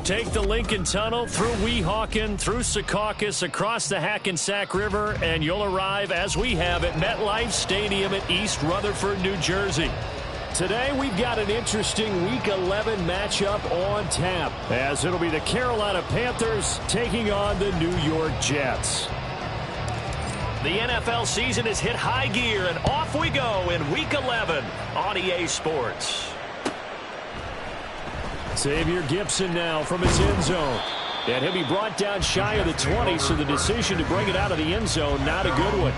take the Lincoln Tunnel through Weehawken, through Secaucus, across the Hackensack River, and you'll arrive, as we have, at MetLife Stadium at East Rutherford, New Jersey. Today, we've got an interesting Week 11 matchup on tap, as it'll be the Carolina Panthers taking on the New York Jets. The NFL season has hit high gear, and off we go in Week 11 on EA Sports. Xavier Gipson now from his end zone. And he'll be brought down shy of the 20, so the decision to bring it out of the end zone, not a good one.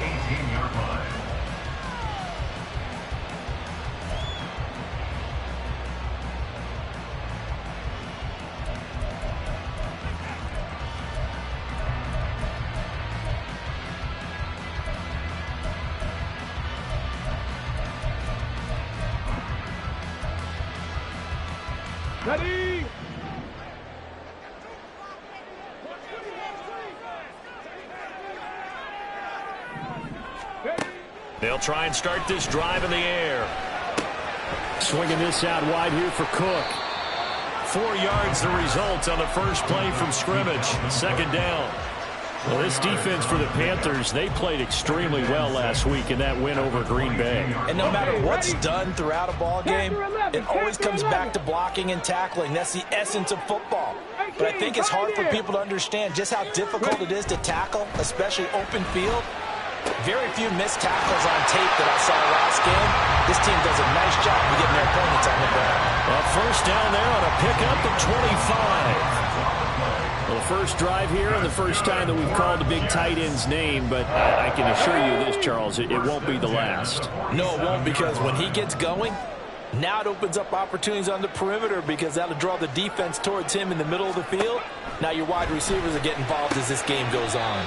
Ready? They'll try and start this drive in the air. Swinging this out wide here for Cook. 4 yards the result on the first play from scrimmage. Second down. Well, this defense for the Panthers, they played extremely well last week in that win over Green Bay. And no matter what's done throughout a ball game, it always comes back to blocking and tackling. That's the essence of football. But I think it's hard for people to understand just how difficult it is to tackle, especially open field. Very few missed tackles on tape that I saw last game. This team does a nice job of getting their opponents on the ground. Well, first down there on a pickup of 25. Well, the first drive here and the first time that we've called the big tight end's name, but I can assure you this, Charles, it won't be the last. No, it won't, because when he gets going, now it opens up opportunities on the perimeter, because that'll draw the defense towards him in the middle of the field. Now your wide receivers are getting involved as this game goes on.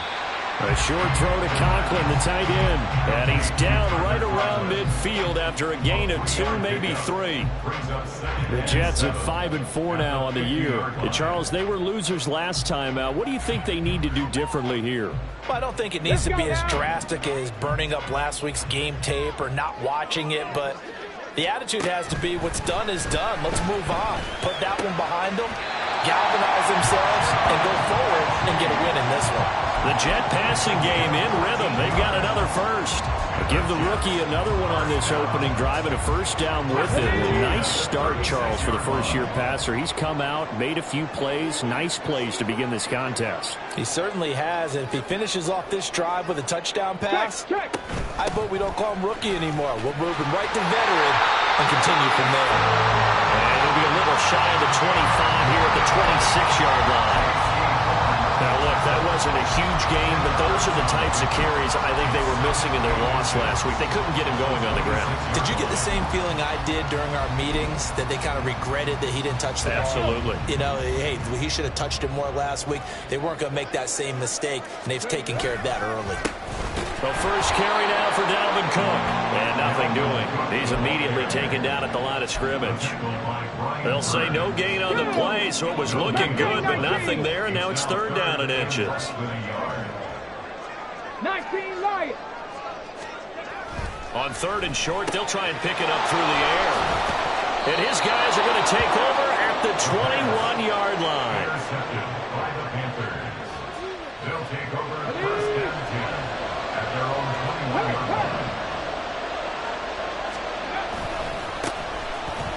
A short throw to Conklin, the tight end. And he's down right around midfield after a gain of 2, maybe 3. The Jets at 5-4 now on the year. And Charles, they were losers last time out. What do you think they need to do differently here? Well, I don't think it needs to be as drastic as burning up last week's game tape or not watching it, but the attitude has to be what's done is done. Let's move on. Put that one behind them, galvanize themselves, and go forward and get a win in this one. The Jet passing game in rhythm. They've got another first. Give the rookie another one on this opening drive and a first down with it. A nice start, Charles, for the first-year passer. He's come out, made a few plays, nice plays to begin this contest. He certainly has. And if he finishes off this drive with a touchdown pass, I vote we don't call him rookie anymore. We'll move him right to veteran and continue from there. And it'll be a little shy of the 25 here at the 26-yard line. Now, look, that wasn't a huge game, but those are the types of carries I think they were missing in their loss last week. They couldn't get him going on the ground. Did you get the same feeling I did during our meetings, that they kind of regretted that he didn't touch the ball? Absolutely. You know, hey, he should have touched it more last week. They weren't going to make that same mistake, and they've taken care of that early. Well, first carry now for Dalvin Cook. And nothing doing. He's immediately taken down at the line of scrimmage. They'll say no gain on the play, so it was looking good, but nothing there, and now it's third down and inches. 19 Lions. On third and short, they'll try and pick it up through the air. And his guys are going to take over at the 21-yard line. They'll take over first down and 10 at their own 21-yard line.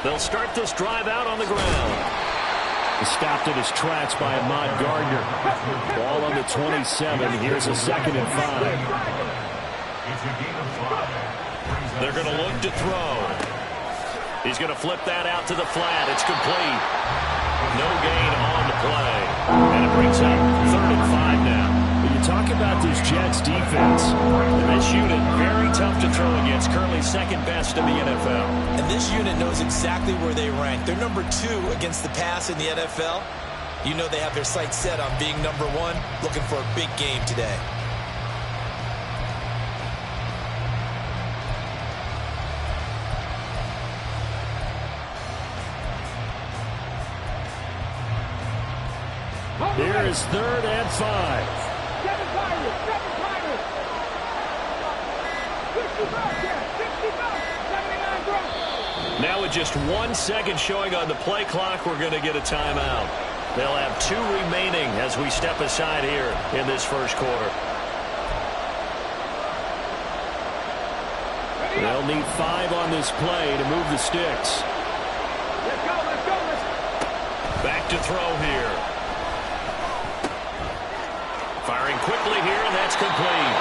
They'll start this drive out on the ground. Stopped in his tracks by Ahmad Gardner. Ball on the 27. Here's a 2nd and 5. They're going to look to throw. He's going to flip that out to the flat. It's complete. No gain on the play. And it brings up 3rd and 5 now. When you talk about this Jets defense, this unit very tough to throw against. Currently 2nd best in the NFL. And this unit knows exactly where they rank. They're number 2 against the pass in the NFL. You know they have their sights set on being number 1, looking for a big game today. Here is 3rd and 5. Now with just 1 second showing on the play clock, we're going to get a timeout. They'll have 2 remaining as we step aside here in this first quarter. They'll need 5 on this play to move the sticks. Let's go, let's go, let's go. Back to throw here. Firing quickly here, and that's complete.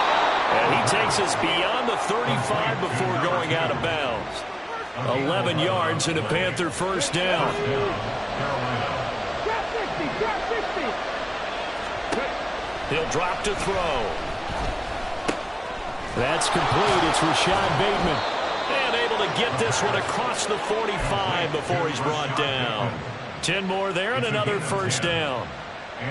And he takes us beyond the 35 before going out of bounds. 11 yards and a Panther first down. Drop 60, drop 60. He'll drop to throw. That's complete. It's Rashad Bateman. And able to get this one across the 45 before he's brought down. 10 more there and another first down.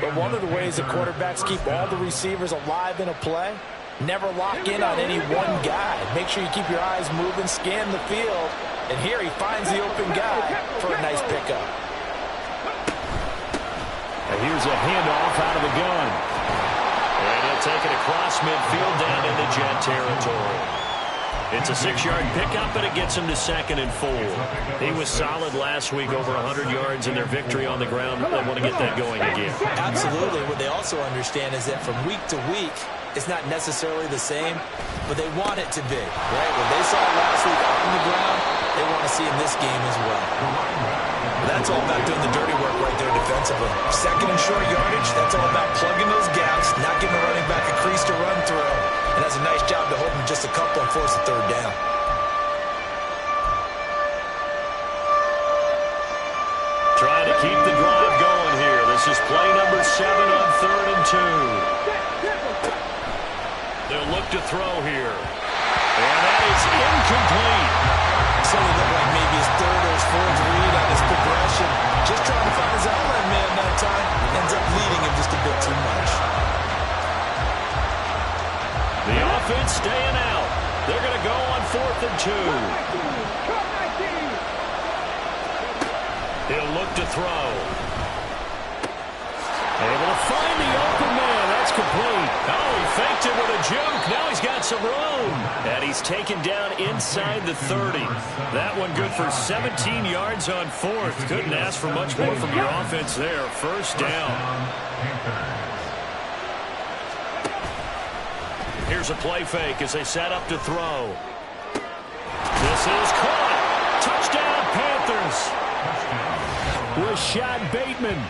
But one of the ways the quarterbacks keep all the receivers alive in a play, never lock in on any one guy. Make sure you keep your eyes moving, scan the field. And here he finds the open guy for a nice pickup. And here's a handoff out of the gun. And he'll take it across midfield down into jet territory. It's a 6-yard pickup, and it gets him to 2nd and 4. He was solid last week, over 100 yards in their victory on the ground. They want to get that going again. Absolutely. What they also understand is that from week to week, it's not necessarily the same, but they want it to be, right? What they saw last week on the ground, they want to see in this game as well. That's all about doing the dirty work right there defensively. 2nd and short yardage, that's all about plugging those gaps, not giving the running back a crease to run through. And that's a nice job to hold him just a couple and force a 3rd down. Trying to keep the drive going here. This is play number 7 on 3rd and 2. They'll look to throw here. And that is incomplete. So it looked like maybe his 3rd or his 4th read on his progression. Just trying to find his outlet man that time. Ends up leading him just a bit too much. The offense staying out. They're going to go on 4th and 2. He'll look to throw. Able to find the open man. That's complete. Oh, he faked it with a juke. Now he's got some room. And he's taken down inside the 30. That one good for 17 yards on 4th. Couldn't ask for much more from your offense there. First down. Here's a play fake as they set up to throw. This is caught. Touchdown, Panthers. Rashad Bateman,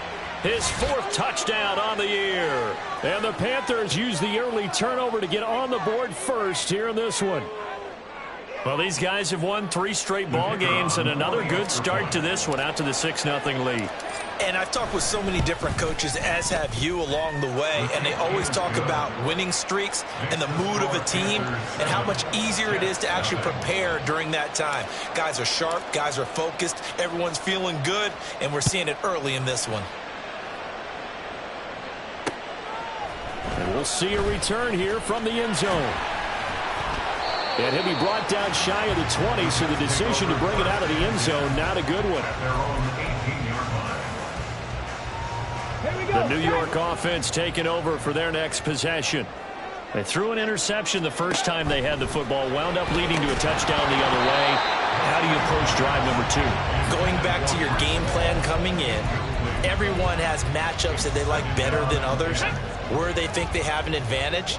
his 4th touchdown on the year. And the Panthers use the early turnover to get on the board first here in this one. Well, these guys have won 3 straight ball games, and another good start to this one, out to the 6-0 lead. And I've talked with so many different coaches, as have you, along the way, and they always talk about winning streaks and the mood of a team and how much easier it is to actually prepare during that time. Guys are sharp, guys are focused, everyone's feeling good, and we're seeing it early in this one. And we'll see a return here from the end zone. And he'll be brought down shy of the 20, so the decision to bring it out of the end zone, not a good one. The New York offense taking over for their next possession. They threw an interception the first time they had the football, wound up leading to a touchdown the other way. How do you approach drive number 2? Going back to your game plan coming in, everyone has matchups that they like better than others, where they think they have an advantage.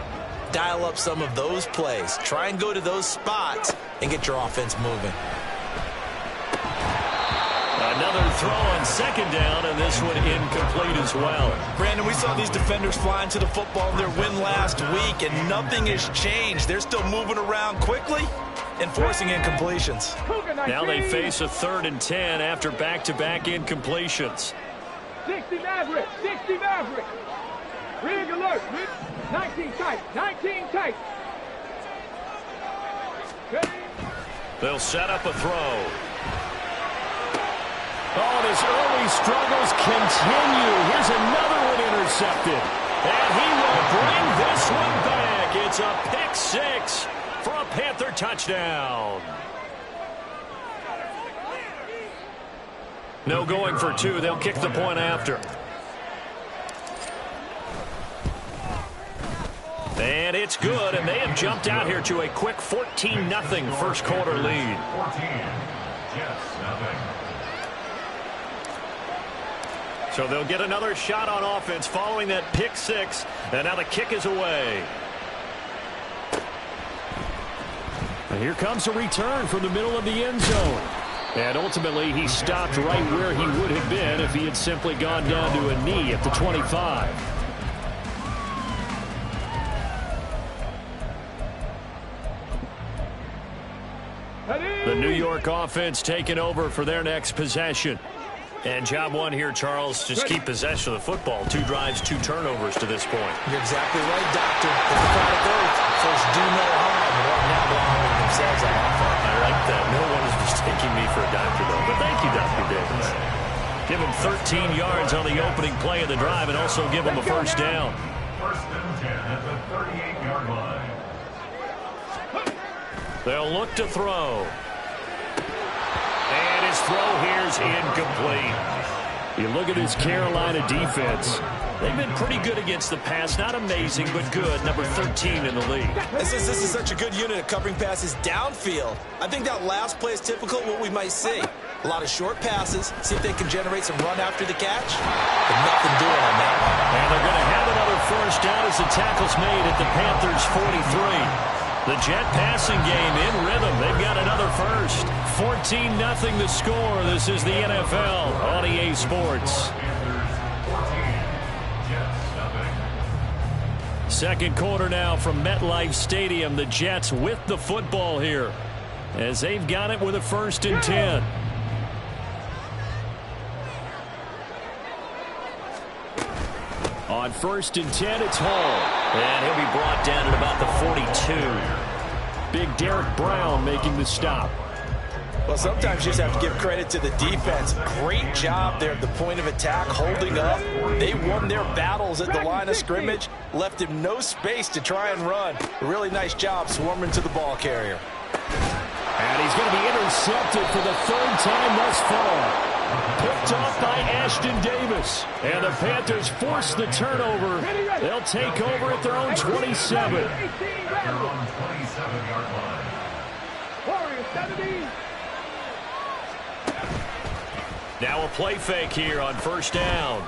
Dial up some of those plays. Try and go to those spots and get your offense moving. Another throw on 2nd down, and this one incomplete as well. Brandon, we saw these defenders flying to the football in their win last week, and nothing has changed. They're still moving around quickly and forcing incompletions. Now they face a 3rd and 10 after back-to-back incompletions. 60 Maverick, 60 Maverick. Rig alert, 19 tight, 19 tight. They'll set up a throw. Oh, and his early struggles continue. Here's another one intercepted. And he will bring this one back. It's a pick 6 for a Panther touchdown. No going for 2. They'll kick the point after. And it's good, and they have jumped out here to a quick 14-0 first quarter lead. 14, Jets, nothing. So they'll get another shot on offense following that pick six. And now the kick is away. And here comes a return from the middle of the end zone. And ultimately, he stopped right where he would have been if he had simply gone down to a knee at the 25. The New York offense taking over for their next possession. And job one here, Charles, just keep possession of the football. 2 drives, 2 turnovers to this point. You're exactly right, Doctor. It's the product of first do no harm, and right now they're harming themselves on offense. I like that. No one is mistaking me for a doctor, though. But thank you, Dr. Davis. Give him 13 yards on the opening play of the drive and also give him a first down. First and 10 at the 38-yard line. They'll look to throw. And his throw here's incomplete. You look at this Carolina defense. They've been pretty good against the pass. Not amazing, but good. Number 13 in the league. This is such a good unit of covering passes downfield. I think that last play is typical of what we might see. A lot of short passes. See if they can generate some run after the catch. But nothing doing on that one. And they're going to have another first down as the tackle's made at the Panthers' 43. The Jet passing game in rhythm. They've got another first. 14-0 the score. This is the NFL on EA Sports. Second quarter now from MetLife Stadium. The Jets with the football here as they've got it with a first and 10. On first and 10, it's Hall. And he'll be brought down at about the 42. Big Derek Brown making the stop. Well, sometimes you just have to give credit to the defense. Great job there at the point of attack, holding up. They won their battles at the line of scrimmage, left him no space to try and run. A really nice job swarming to the ball carrier. And he's going to be intercepted for the 3rd time thus far. Picked off by Ashton Davis. And the Panthers force the turnover. They'll take over at their own 27. Their own 27-yard line. Warriors 70. Now a play fake here on first down.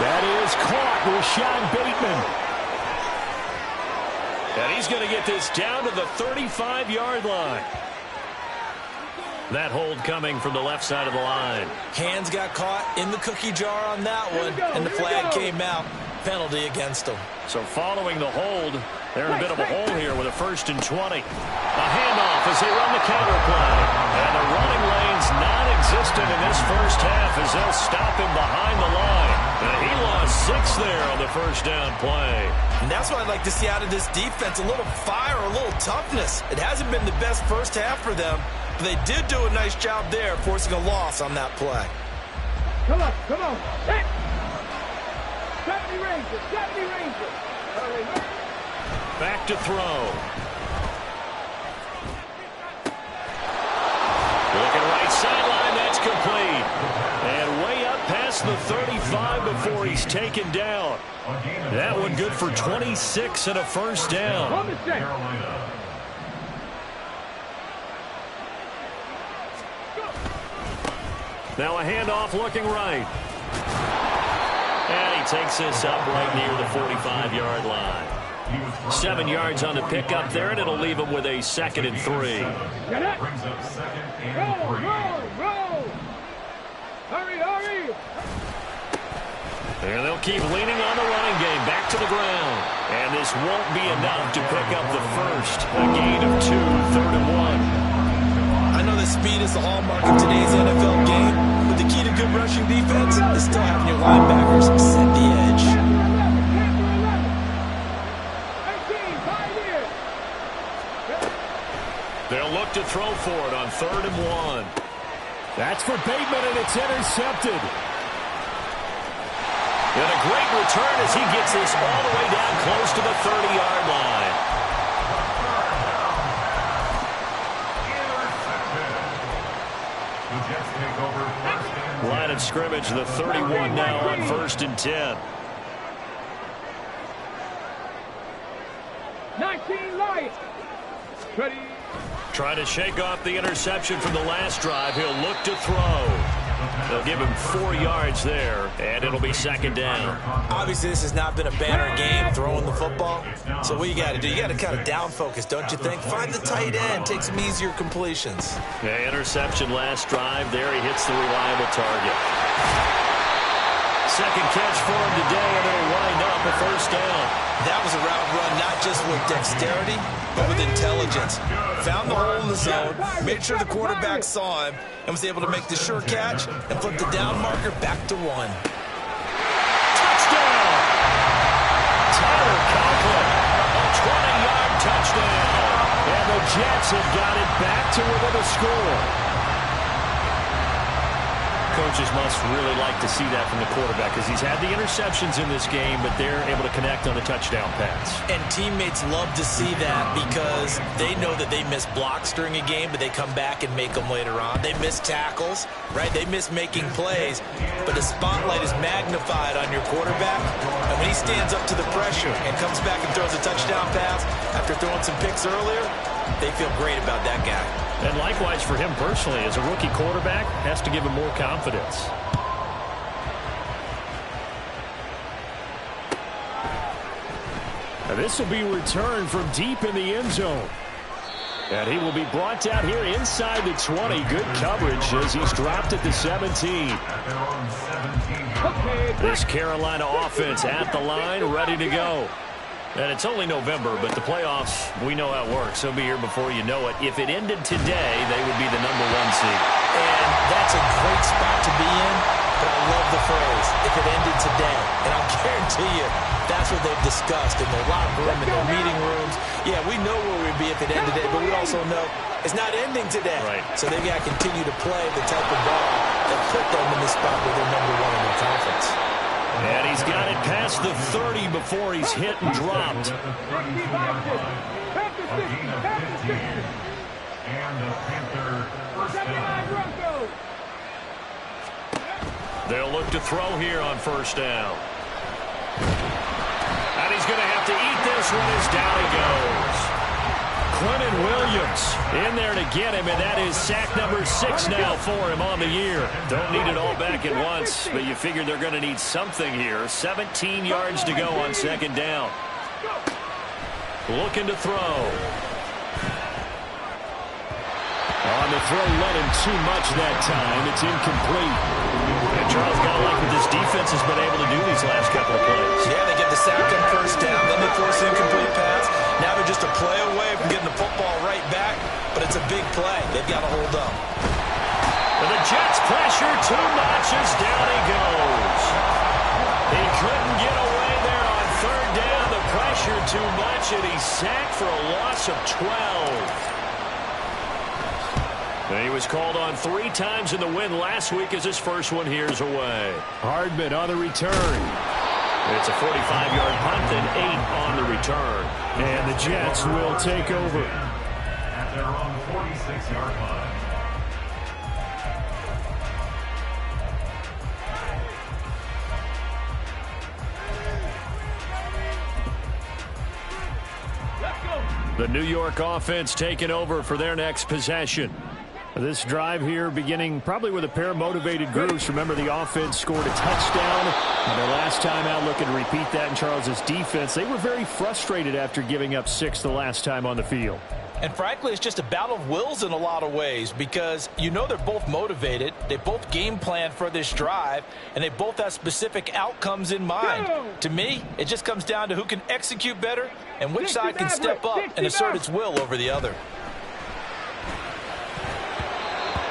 That is caught with Sean Bateman. And he's going to get this down to the 35-yard line. That hold coming from the left side of the line. Hands got caught in the cookie jar on that one, and the flag came out. Penalty against them. So following the hold, they're in a bit of a hole here with a first and 20. A handoff as they run the counter play. And the running lane's non-existent in this first half as they'll stop him behind the line. And he lost 6 there on the first down play. And that's what I'd like to see out of this defense. A little fire, a little toughness. It hasn't been the best first half for them, but they did do a nice job there, forcing a loss on that play. Come on, come on. 70 Rangers, 70 Rangers. Back to throw. Looking right sideline, that's complete. And way up past the 35 before he's taken down. That one good for 26 and a first down. Now a handoff looking right. And he takes this up right near the 45-yard line. 7 yards on the pickup there, and it'll leave him with a 2nd and 3. Get it. Brings up 2nd and Roll, 3. roll. Hurry, hurry. And they'll keep leaning on the running game. Back to the ground. And this won't be enough to pick up the first. A gain of 2, 3rd and 1. I know that speed is the hallmark of today's NFL game, but the key to good rushing defense is still having your linebackers set the edge. They'll look to throw for it on 3rd and 1. That's for Bateman, and it's intercepted. And a great return as he gets this all the way down close to the 30-yard line. The Jets take over first and Line of scrimmage, the 31 now on 1st and 10. 19 Lions. Ready. Trying to shake off the interception from the last drive. He'll look to throw. They'll give him 4 yards there, and it'll be second down. Obviously, this has not been a banner game throwing the football. So what you got to do, you got to kind of down focus, don't you think? Find the tight end, take some easier completions. Yeah, interception last drive. There he hits the reliable target. Second catch for him today, and it'll wind up a first down. That was a route run, not just with dexterity, but with intelligence. Found the hole in the zone, made sure the quarterback saw him, and was able to make the sure catch and flip the down marker back to 1. Touchdown! Tyler Conklin, a 20-yard touchdown. And the Jets have got it back to within a score. Coaches must really like to see that from the quarterback because he's had the interceptions in this game, but they're able to connect on the touchdown pass. And teammates love to see that because they know that they miss blocks during a game, but they come back and make them later on. They miss tackles, right? They miss making plays, but the spotlight is magnified on your quarterback. And when he stands up to the pressure and comes back and throws a touchdown pass after throwing some picks earlier, they feel great about that guy. And likewise for him personally, as a rookie quarterback, has to give him more confidence. And this will be returned from deep in the end zone. And he will be brought down here inside the 20. Good coverage as he's dropped at the 17. This Carolina offense at the line, ready to go. And it's only November, but the playoffs, we know how it works. They'll be here before you know it. If it ended today, they would be the #1 seed. And that's a great spot to be in, but I love the phrase, if it ended today. And I'll guarantee you, that's what they've discussed in their locker room, in their meeting rooms. Yeah, we know where we'd be if it ended today, but we also know it's not ending today. Right. So they've got to continue to play the type of ball that put them in the spot where they're #1 in their conference. And he's got it past the 30 before he's hit and dropped. They'll look to throw here on first down. And he's going to have to eat this one as down he goes. Quentin Williams in there to get him, and that is sack number 6 now for him on the year. Don't need it all back at once, but you figure they're going to need something here. 17 yards to go on second down. Looking to throw. On the throw, let him too much that time. It's incomplete. And Charles got to like what this defense has been able to do these last couple of plays. Yeah, they get the sack on first down, then they force the incomplete pass. Now they're just a play away from getting the football right back, but it's a big play. They've got to hold up. And the Jets pressure too much as down he goes. He couldn't get away there on third down. The pressure too much, and he's sacked for a loss of 12. And he was called on 3 times in the win last week as his first one here's away. Hardman on the return. It's a 45-yard punt and 8 on the return. And the Jets will take over. At their own 46-yard line. The New York offense taking over for their next possession. This drive here beginning probably with a pair of motivated groups. Remember, the offense scored a touchdown. And their last time out looking to repeat that in Charles's defense. They were very frustrated after giving up 6 the last time on the field. And frankly, it's just a battle of wills in a lot of ways because you know they're both motivated. They both game plan for this drive, and they both have specific outcomes in mind. To me, it just comes down to who can execute better and which side can step up and assert its will over the other.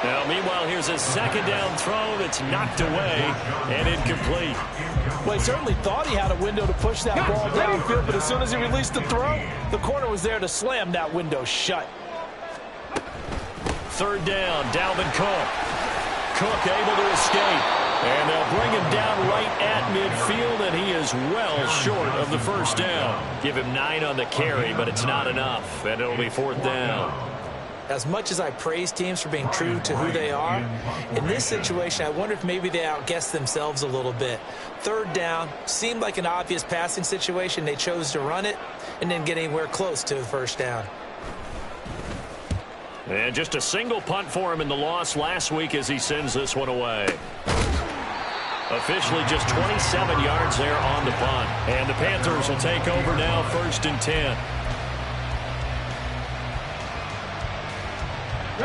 Now, meanwhile, here's a second down throw that's knocked away and incomplete. Well, he certainly thought he had a window to push that ball downfield, but as soon as he released the throw, the corner was there to slam that window shut. Third down, Dalvin Cook. Cook able to escape. And they'll bring him down right at midfield, and he is well short of the first down. Give him 9 on the carry, but it's not enough, and it'll be 4th down. As much as I praise teams for being true to who they are, in this situation, I wonder if maybe they outguessed themselves a little bit. Third down seemed like an obvious passing situation. They chose to run it and didn't get anywhere close to the first down. And just a single punt for him in the loss last week as he sends this one away. Officially just 27 yards there on the punt. And the Panthers will take over now, 1st and 10.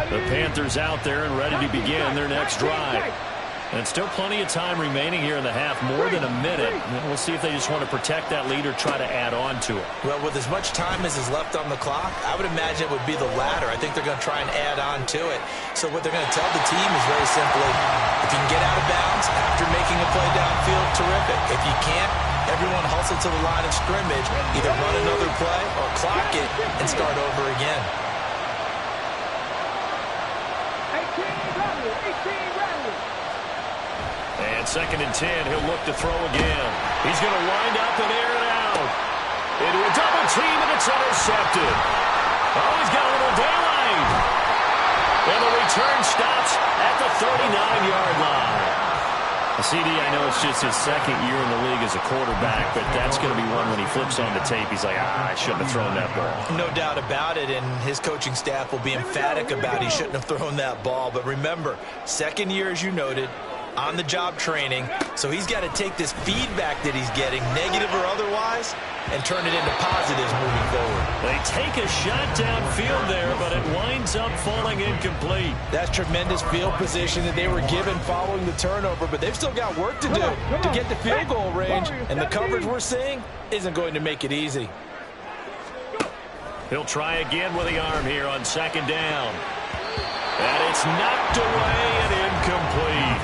The Panthers out there and ready to begin their next drive. And still plenty of time remaining here in the half, more than a minute. We'll see if they just want to protect that lead or try to add on to it. Well, with as much time as is left on the clock, I would imagine it would be the latter. I think they're going to try and add on to it. So what they're going to tell the team is very simply, if you can get out of bounds after making a play downfield, terrific. If you can't, everyone hustle to the line of scrimmage, either run another play or clock it and start over again. 18 Bradley. And 2nd and 10, he'll look to throw again. He's going to wind up and air it out. Into a double team, and it's intercepted. Oh, he's got a little daylight. And the return stops at the 39-yard line. CD, I know it's just his 2nd year in the league as a quarterback, but that's going to be one when he flips on the tape, he's like, I shouldn't have thrown that ball. No doubt about it, and his coaching staff will be emphatic about he shouldn't have thrown that ball. But remember, 2nd year, as you noted, on-the-job training, so he's got to take this feedback that he's getting, negative or otherwise, and turn it into positives moving forward. They take a shot downfield there, but it winds up falling incomplete. That's tremendous field position that they were given following the turnover, but they've still got work to do to get the field goal range, and the coverage we're seeing isn't going to make it easy. He'll try again with the arm here on 2nd down. And it's knocked away and incomplete.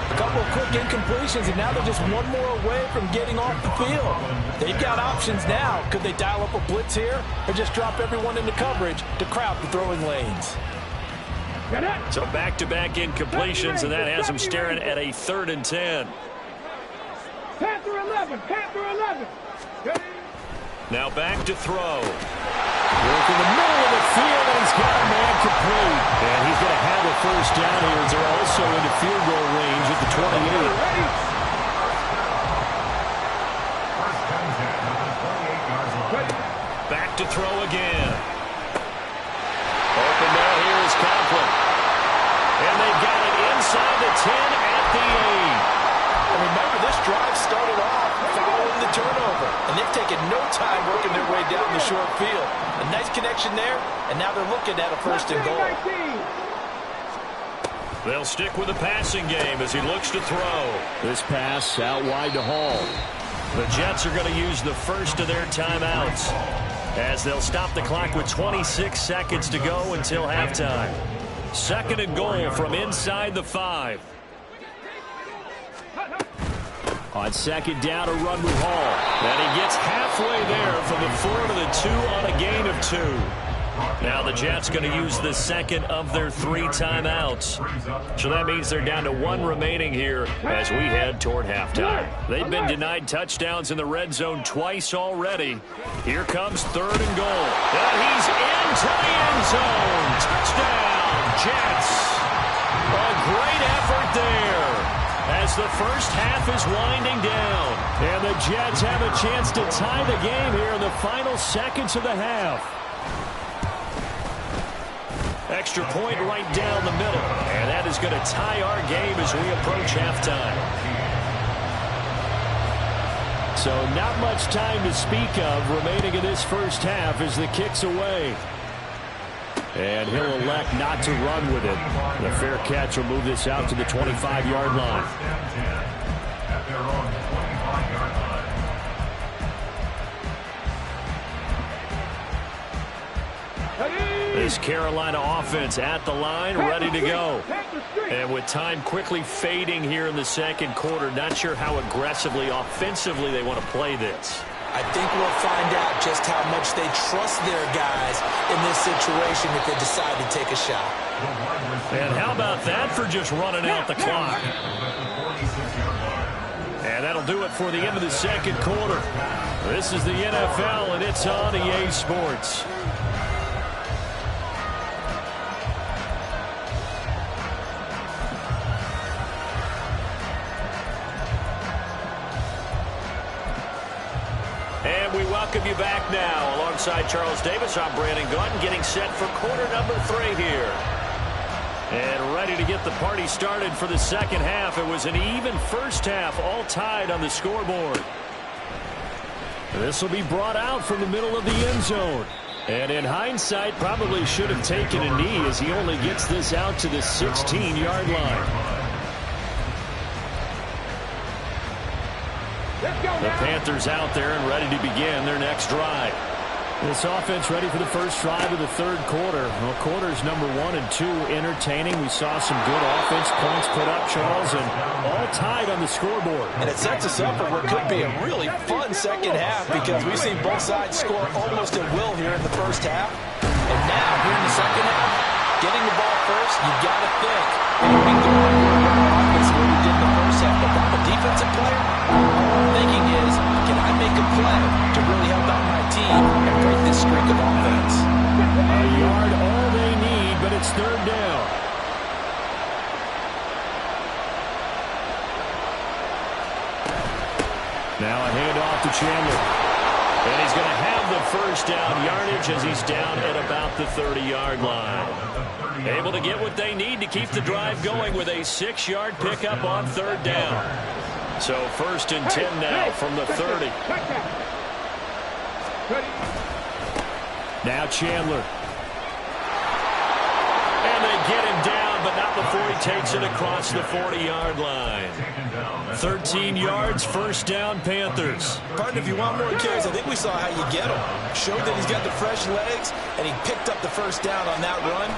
A couple of quick incompletions, and now they're just one more away from getting off the field. They've got options now. Could they dial up a blitz here or just drop everyone into coverage to crowd the throwing lanes? So back-to-back incompletions, and that has them staring at a 3rd and 10. Panther 11. Panther 11. Now back to throw. Work in the middle of the field, and he's got a man complete. And he's going to have a 1st down here as they're also into field goal range at the 28. Back to throw again. Open man here is Conklin. And they've got it inside the 10 at the 8. And remember, this drive started off following the turnover, and they've taken no time working their way down the short field. A nice connection there, and now they're looking at a 1st and goal. They'll stick with the passing game as he looks to throw. This pass out wide to Hall. The Jets are going to use the first of their timeouts as they'll stop the clock with 26 seconds to go until halftime. 2nd and goal from inside the 5. On 2nd down, a run with Hall. And he gets halfway there from the 4 to the 2 on a gain of 2. Now the Jets going to use the 2nd of their 3 timeouts. So that means they're down to 1 remaining here as we head toward halftime. They've been denied touchdowns in the red zone twice already. Here comes 3rd and goal. And he's into the end zone. Touchdown, Jets. A great effort there as the first half is winding down. And the Jets have a chance to tie the game here in the final seconds of the half. Extra point right down the middle. And that is going to tie our game as we approach halftime. So not much time to speak of remaining in this first half as the kick's away. And he'll elect not to run with it. The fair catch will move this out to the 25-yard line. This Carolina offense at the line, ready to go. And with time quickly fading here in the 2nd quarter, not sure how aggressively, offensively they want to play this. I think we'll find out just how much they trust their guys in this situation if they decide to take a shot. And how about that for just running out the clock? And that'll do it for the end of the 2nd quarter. This is the NFL, and it's on EA Sports. And we welcome you back now. Alongside Charles Davis, I'm Brandon Gaudin, getting set for quarter number 3 here. And ready to get the party started for the second half. It was an even first half, all tied on the scoreboard. This will be brought out from the middle of the end zone. And in hindsight, probably should have taken a knee as he only gets this out to the 16-yard line. The Panthers out there and ready to begin their next drive. This offense ready for the first drive of the third quarter. Well, quarters number 1 and 2 entertaining. We saw some good offense points put up, Charles, and all tied on the scoreboard. And it sets us up for what could be a really fun second half because we've seen both sides score almost at will here in the first half. And now, here in the second half, getting the ball first, you've got to think. And we can go on offense where we did in the first half. But if I'm a defensive player, all I'm thinking is, can I make a play to really help out my team and break this streak of offense? A yard all they need, but it's third down. Now a handoff to Chandler. And he's going to have the first down yardage as he's down at about the 30-yard line. Able to get what they need to keep the drive going with a 6-yard pickup on third down. So first and 10 now from the 30. Now Chandler. And they get him down, but not before he takes it across the 40-yard line. 13 yards, first down, Panthers. Partner, if you want more carries, I think we saw how you get him. Showed that he's got the fresh legs, and he picked up the first down on that run.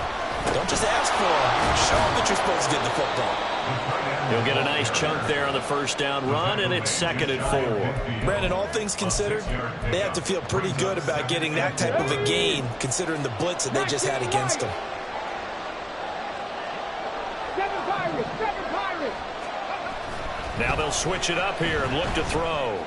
Don't just ask for him. Show him that you're supposed to get the football. He'll get a nice chunk there on the first down run, and it's 2nd and 4. Brandon, all things considered, they have to feel pretty good about getting that type of a gain, considering the blitz that they just had against them. Now they'll switch it up here and look to throw.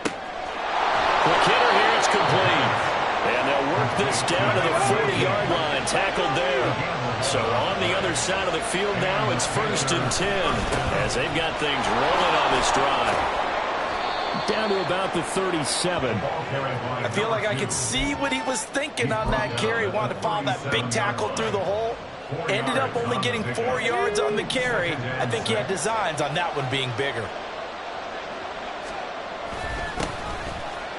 Quick hitter here, it's complete. And they'll work this down to the 40-yard line, tackled there. So on the other side of the field now, it's 1st and 10 as they've got things rolling on this drive. Down to about the 37. I feel like I could see what he was thinking on that carry. Wanted to follow that big tackle through the hole. Ended up only getting 4 yards on the carry. I think he had designs on that one being bigger.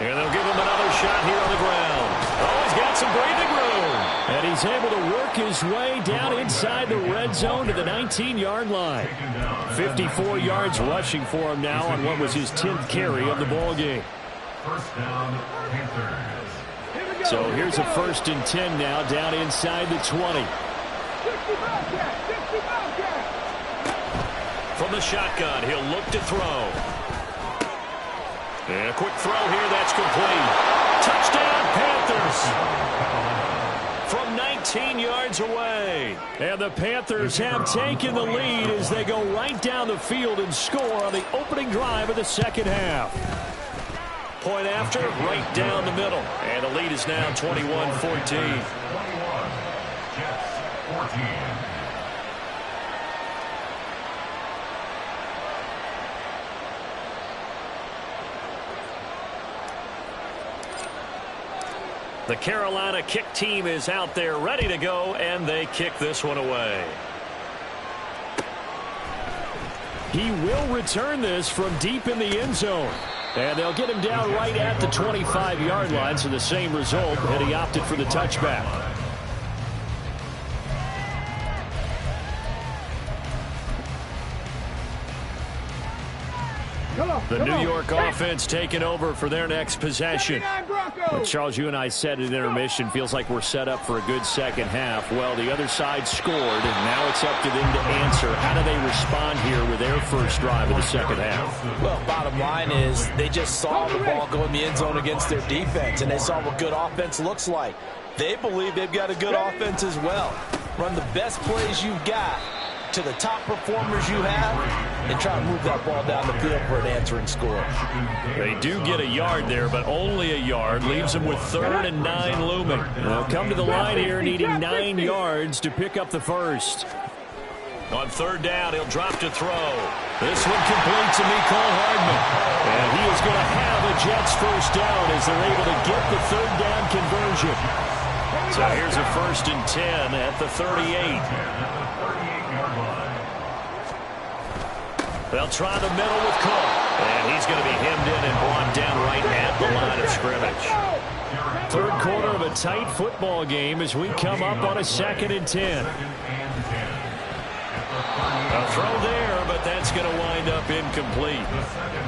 And they'll give him another shot here on the ground. Oh, he's got some breathing room. And he's able to work his way down inside the red zone to the 19-yard line. 54 yards rushing for him now on what was his 10th carry of the ball game. First down, Panthers. So here's a 1st and 10 now down inside the 20. From the shotgun, he'll look to throw. And a quick throw here, that's complete. Touchdown, Panthers! From 19 yards away. And the Panthers have taken the lead as they go right down the field and score on the opening drive of the second half. Point after, right down the middle. And the lead is now 21-14. 14. The Carolina kick team is out there ready to go, and they kick this one away. He will return this from deep in the end zone. And they'll get him down right at the 25-yard line, so the same result, and he opted for the touchback. The New York offense taking over for their next possession. But Charles, you and I said at intermission, feels like we're set up for a good second half. Well, the other side scored, and now it's up to them to answer. How do they respond here with their first drive of the second half? Well, bottom line is they just saw the ball go in the end zone against their defense, and they saw what good offense looks like. They believe they've got a good offense as well. Run the best plays you've got to the top performers you have and try to move that ball down the field for an answering score. They do get a yard there, but only a yard. Leaves them with 3rd and 9 looming. They'll come to the line here needing 9 yards to pick up the first. On 3rd down, he'll drop to throw. This one complete to Mecole Hardman. And he is going to have a Jets first down as they're able to get the third down conversion. So here's a 1st and 10 at the 38. They'll try the middle with Cook. And he's going to be hemmed in and brought down right at the line of scrimmage. Third quarter of a tight football game as we come up on a 2nd and 10. A throw there, but that's going to wind up incomplete.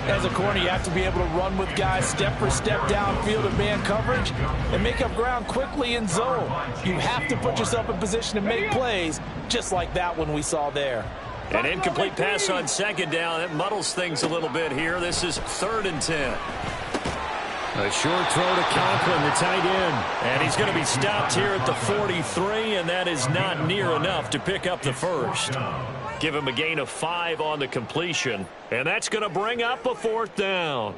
As a corner, you have to be able to run with guys step for step downfield in man coverage and make up ground quickly in zone. You have to put yourself in position to make plays, just like that one we saw there. An incomplete pass on 2nd down. That muddles things a little bit here. This is 3rd and 10. A short throw to Conklin, the tight end. And he's going to be stopped here at the 43, and that is not near enough to pick up the first. Give him a gain of 5 on the completion, and that's going to bring up a 4th down.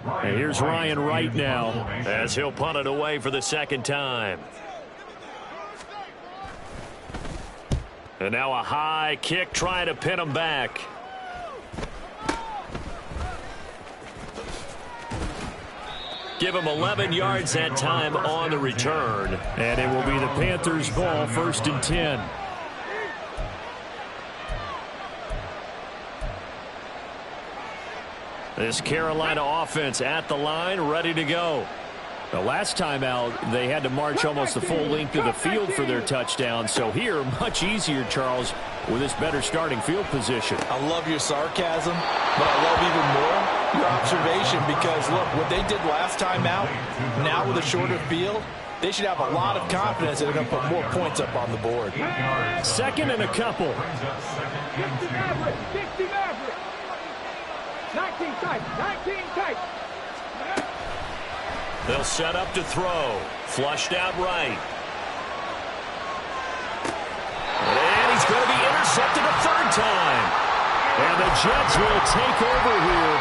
And here's Ryan Wright now as he'll punt it away for the 2nd time. And now a high kick trying to pin him back. Give him 11 yards that time on the return. And it will be the Panthers' ball, 1st and 10. This Carolina offense at the line, ready to go. The last time out, they had to march almost the full length of the field for their touchdown. So here, much easier, Charles, with this better starting field position. I love your sarcasm, but I love even more your observation because, look, what they did last time out, now with a shorter field, they should have a lot of confidence that they're going to put more points up on the board. 2nd and a couple. 60 Maverick. 19 tight, 19 tight. They'll set up to throw. Flushed out right. And he's going to be intercepted a 3rd time. And the Jets will take over here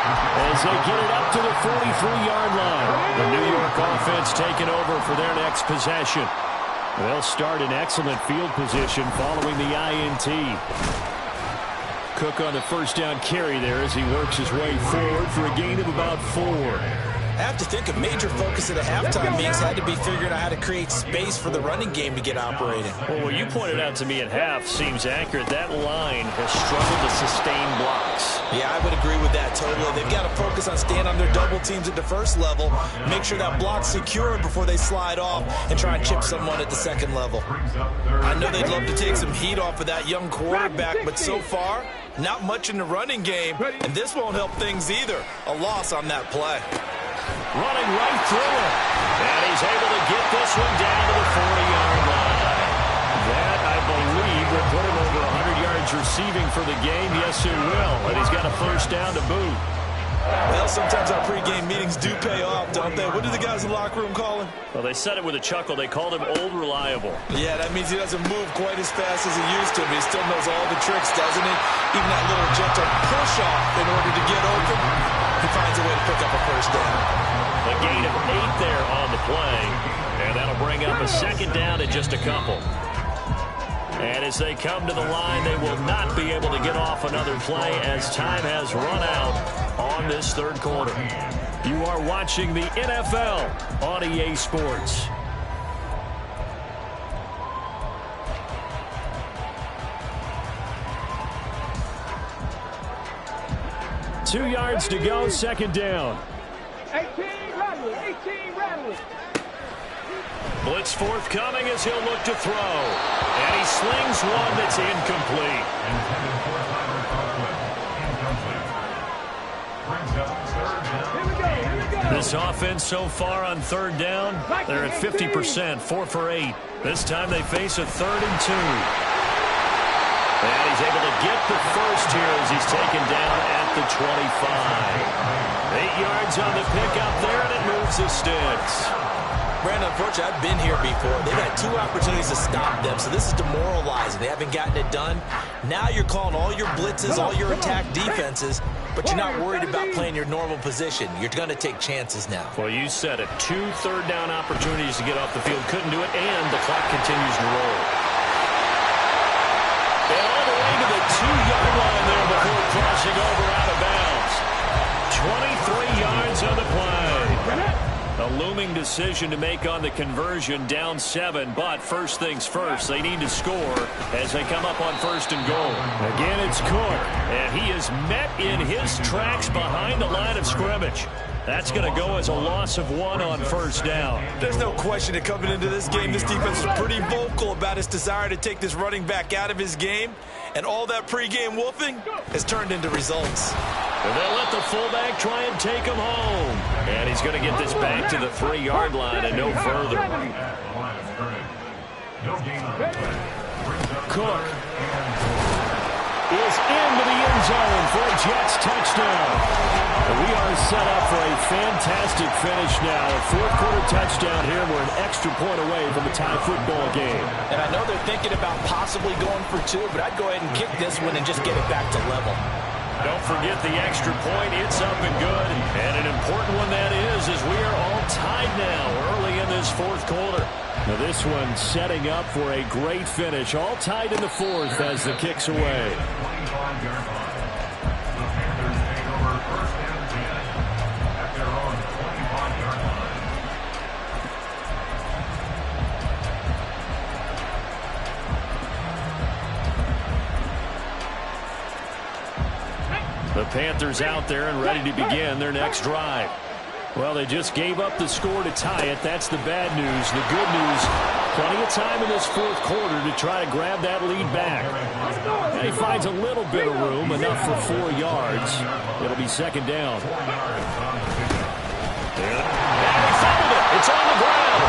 as they get it up to the 43-yard line. The New York offense taking over for their next possession. They'll start in excellent field position following the INT. Cook on the 1st down carry there as he works his way forward for a gain of about 4. I have to think a major focus of the halftime meetings had to be figuring out how to create space for the running game to get operating. Well, what you pointed out to me at half seems accurate. That line has struggled to sustain blocks. Yeah, I would agree with that totally. They've got to focus on staying on their double teams at the 1st level, make sure that block's secured before they slide off and try and chip someone at the 2nd level. I know they'd love to take some heat off of that young quarterback, but so far, not much in the running game, and this won't help things either. A loss on that play. Running right through him. And he's able to get this one down to the 40-yard line. That, I believe, will put him over 100 yards receiving for the game. Yes, it will. And he's got a 1st down to boot. Well, sometimes our pregame meetings do pay off, don't they? What do the guys in the locker room call him? Well, they said it with a chuckle. They called him Old Reliable. Yeah, that means he doesn't move quite as fast as he used to, but he still knows all the tricks, doesn't he? Even that little gentle push-off in order to get open, he finds a way to pick up a 1st down. A gain of 8 there on the play, and that'll bring up a 2nd down at just a couple. And as they come to the line, they will not be able to get off another play as time has run out on this 3rd quarter. You are watching the NFL on EA Sports. Two yards to go, 2nd down. 18 rattling, 18 rattling. Blitz forthcoming as he'll look to throw. And he slings one that's incomplete. This offense so far on 3rd down, they're at 50%, 4 for 8. This time they face a 3rd and 2. And he's able to get the first here as he's taken down at the 25. 8 yards on the pickup there, and it moves the sticks. Brandon, unfortunately, I've been here before. They've had 2 opportunities to stop them, so this is demoralizing. They haven't gotten it done. Now you're calling all your blitzes, all your attack defenses, but you're not worried about playing your normal position. You're going to take chances now. Well, you said it. 2 third-down opportunities to get off the field. Couldn't do it, and the clock continues to roll. And all the way to the 2-yard line crossing over out of bounds. 23 yards on the play. A looming decision to make on the conversion, down 7, but first things first, they need to score as they come up on 1st and goal. Again, it's Cook, and he is met in his tracks behind the line of scrimmage. That's going to go as a loss of 1 on 1st down. There's no question that coming into this game, this defense is pretty vocal about its desire to take this running back out of his game, and all that pregame wolfing has turned into results. And they'll let the fullback try and take him home. And he's going to get this back to the 3-yard line and no further. Cook is into the end zone for a Jets touchdown. We are set up for a fantastic finish now. A 4th-quarter touchdown here. We're an extra point away from a tie football game. And I know they're thinking about possibly going for 2, but I'd go ahead and kick this one and just get it back to level. Don't forget the extra point. It's up and good. And an important one that is, as we are all tied now early in this 4th quarter. Now this one setting up for a great finish. All tied in the 4th as the kick's away. The Panthers out there and ready to begin their next drive. Well, they just gave up the score to tie it. That's the bad news. The good news, plenty of time in this 4th quarter to try to grab that lead back. And he finds a little bit of room, enough for 4 yards. It'll be 2nd down. And he fouled it. It's on the ground.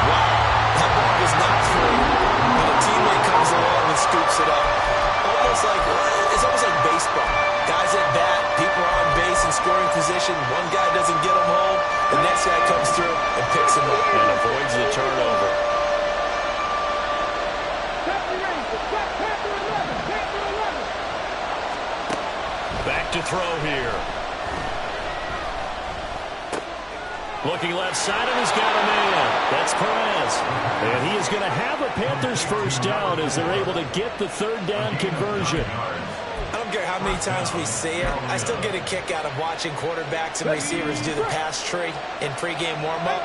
Wow, that ball was not free. And a teammate comes along and scoops it up. It's almost like baseball. Guys at bat, people are on base in scoring position. One guy doesn't get him home. The next guy comes through and picks him up. And avoids the turnover. Back to throw here. Looking left side, and he's got a man. That's Perez. And he is going to have a Panthers 1st down as they're able to get the 3rd down conversion. I don't care how many times we see it. I still get a kick out of watching quarterbacks and receivers do the pass tree in pregame warm-up.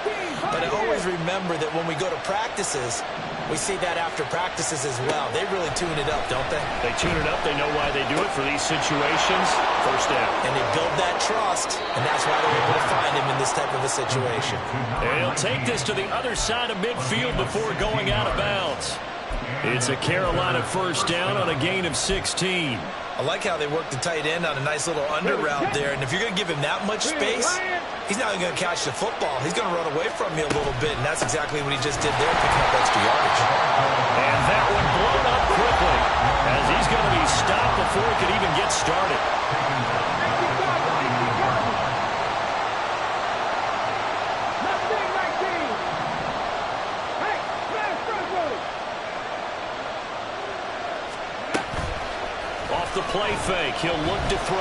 But I always remember that when we go to practices, we see that after practices as well. They really tune it up, don't they? They tune it up. They know why they do it for these situations. 1st down. And they build that trust, and that's why they're able to find him in this type of a situation. And he'll take this to the other side of midfield before going out of bounds. It's a Carolina 1st down on a gain of 16. I like how they work the tight end on a nice little under route there. And if you're going to give him that much space, he's not going to catch the football. He's going to run away from you a little bit, and that's exactly what he just did there, picking up extra yardage. And that one blown up quickly as he's going to be stopped before he could even get started. The play fake. He'll look to throw.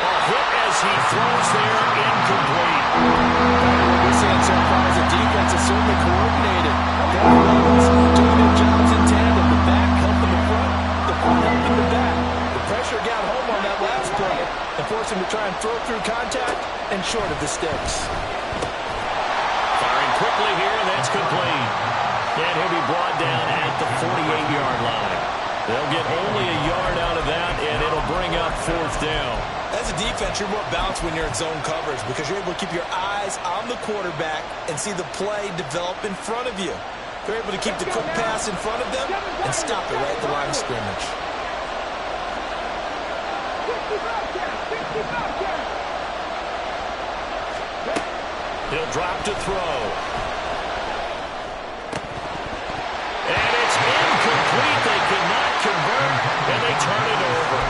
A hit as he throws there, incomplete. What we're seeing so far is the defense is certainly coordinated. Doing their jobs in tandem. The back helping the front. The front helping the back. The pressure got home on that last play and forced him to try and throw through contact and short of the sticks. Firing quickly here, and that's complete. And he'll be brought down at the 48-yard line. They'll get only a yard out of that, and it'll bring up 4th down. As a defense, you're more balanced when you're in zone coverage because you're able to keep your eyes on the quarterback and see the play develop in front of you. They're able to keep the quick pass in front of them and stop it right at the line of scrimmage. He'll drop to throw. And it's incomplete. They could not convert, and they turn it over.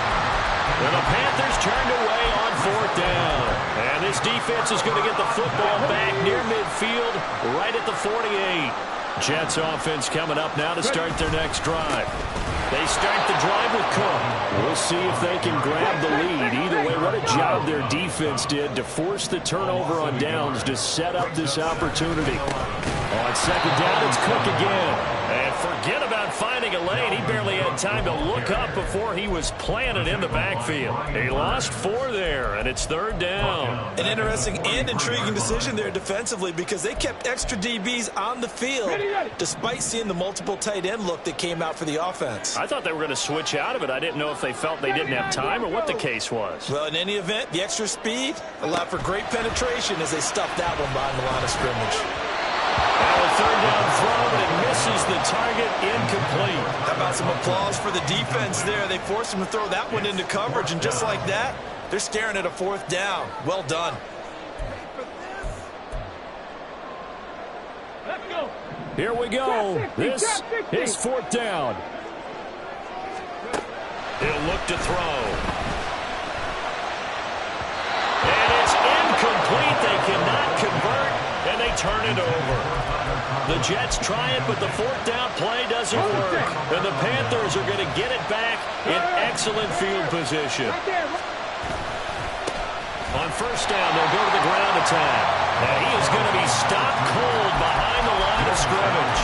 And the Panthers turned away on 4th down. And this defense is going to get the football back near midfield, right at the 48. Jets offense coming up now to start their next drive. They start the drive with Cook. We'll see if they can grab the lead. Either way, what a job their defense did to force the turnover on downs to set up this opportunity. On 2nd down, it's Cook again. And forget about finding a lane. He barely had time to look up before he was planted in the backfield. He lost 4 there, and it's 3rd down. An interesting and intriguing decision there defensively because they kept extra DBs on the field despite seeing the multiple tight end look that came out for the offense. I thought they were going to switch out of it. I didn't know if they felt they didn't have time or what the case was. Well, in any event, the extra speed allowed for great penetration as they stuffed that one behind the line of scrimmage. Now a 3rd down throw, but it misses the target, incomplete. How about some applause for the defense there? They forced him to throw that one into coverage, and just like that, they're staring at a 4th down. Well done. Let's go. Here we go. This is 4th down. He'll look to throw. And it's incomplete. They cannot convert, and they turn it over. The Jets try it, but the 4th down play doesn't work. And the Panthers are going to get it back in excellent field position. On 1st down, they'll go to the ground attack. And he is going to be stopped cold behind the line of scrimmage.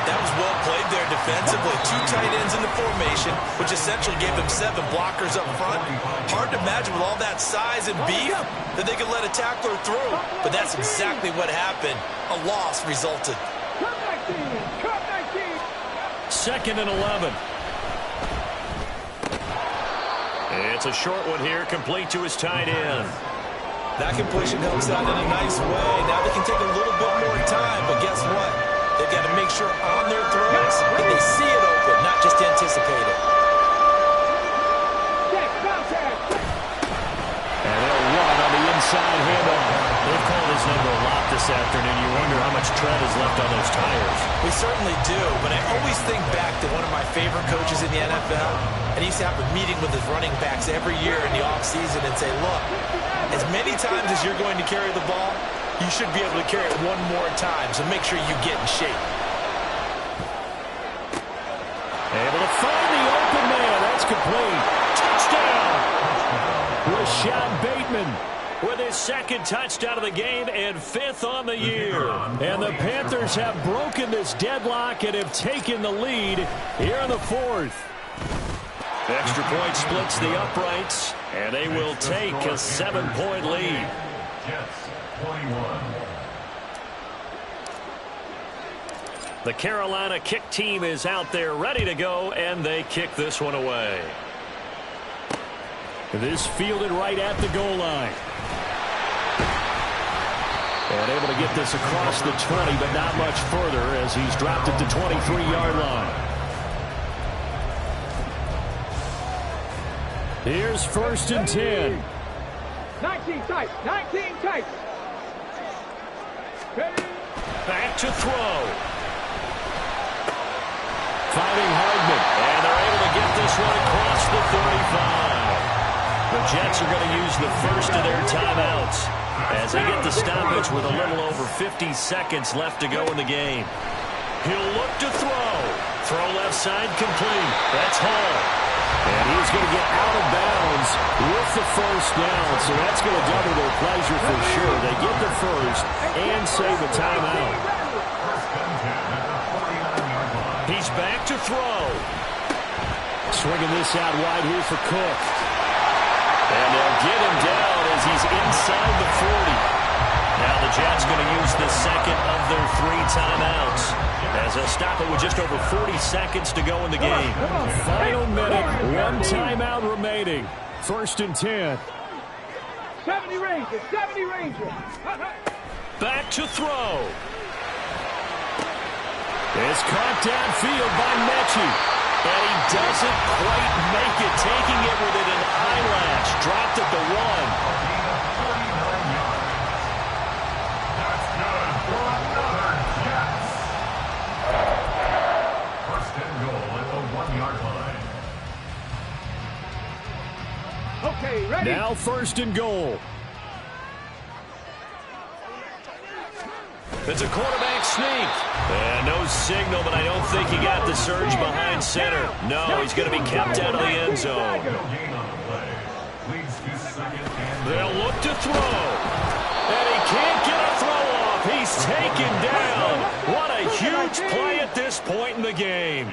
That was well played there defensively. 2 tight ends in the formation, which essentially gave them 7 blockers up front. Hard to imagine with all that size and beef that they could let a tackler through. But that's exactly what happened. A loss resulted. 2nd and 11. It's a short one here, complete to his tight end. That completion helps out in a nice way. Now they can take a little bit more time, but guess what? They've got to make sure on their throws that they see it open, not just anticipate it. And they'll run on the inside handoff. They've called his number a lot this afternoon. You wonder how much tread is left on those tires. We certainly do, but I always think back to one of my favorite coaches in the NFL, and he used to have a meeting with his running backs every year in the offseason and say, look, as many times as you're going to carry the ball, you should be able to carry it one more time, so make sure you get in shape. Able to find the open man. That's complete. Touchdown! Rashad Bateman with his 2nd touchdown of the game and 5th on the year. And the Panthers have broken this deadlock and have taken the lead here in the 4th. Extra point splits the uprights, and they will take a 7-point lead. Jets, 21. The Carolina kick team is out there ready to go, and they kick this one away. This fielded right at the goal line. And able to get this across the 20, but not much further as he's dropped it to 23-yard line. Here's 1st and 10. 19 tight. 19 tight. Back to throw. Finding Hardman. And they're able to get this one across the 35. The Jets are going to use the first of their timeouts as they get the stoppage with a little over 50 seconds left to go in the game. He'll look to throw. Throw left side complete. That's Hall. And he's going to get out of bounds with the 1st down, so that's going to double their pleasure for sure. They get the first and save a timeout. He's back to throw. Swinging this out wide here for Cook. And they'll get him down as he's inside the 40. Now the Jets going to use the 2nd of their 3 timeouts as they'll stop it with just over 40 seconds to go in the game. Final minute, 1 timeout remaining. 1st and 10. 70 Rangers, 70 Rangers. Back to throw. It's caught downfield by Mechie. And he doesn't quite make it, taking it with an eyelash. Dropped at the 1. That's good for another Jets. 1st and goal at the 1-yard line. Okay, ready? Now 1st and goal. It's a quarterback sneak. And no signal, but I don't think he got the surge behind center. No, he's going to be kept out of the end zone. They'll look to throw. And he can't get a throw off. He's taken down. What a huge play at this this point in the game.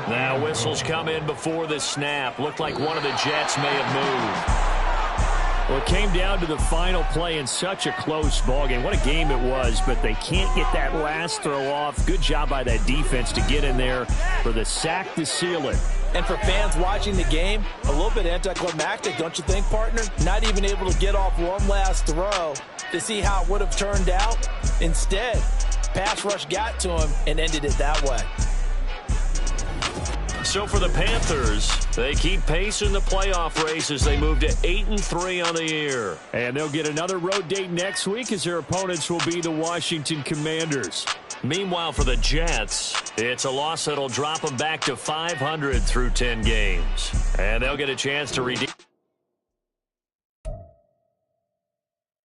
Now whistles come in before the snap. Looked like one of the Jets may have moved. Well, it came down to the final play in such a close ballgame. What a game it was, but they can't get that last throw off. Good job by that defense to get in there for the sack to seal it. And for fans watching the game, a little bit anticlimactic, don't you think, partner? Not even able to get off one last throw to see how it would have turned out. Instead, pass rush got to him and ended it that way. So for the Panthers, they keep pace in the playoff race as they move to 8-3 on the year. And they'll get another road date next week as their opponents will be the Washington Commanders. Meanwhile, for the Jets, it's a loss that'll drop them back to 500 through 10 games. And they'll get a chance to redeem.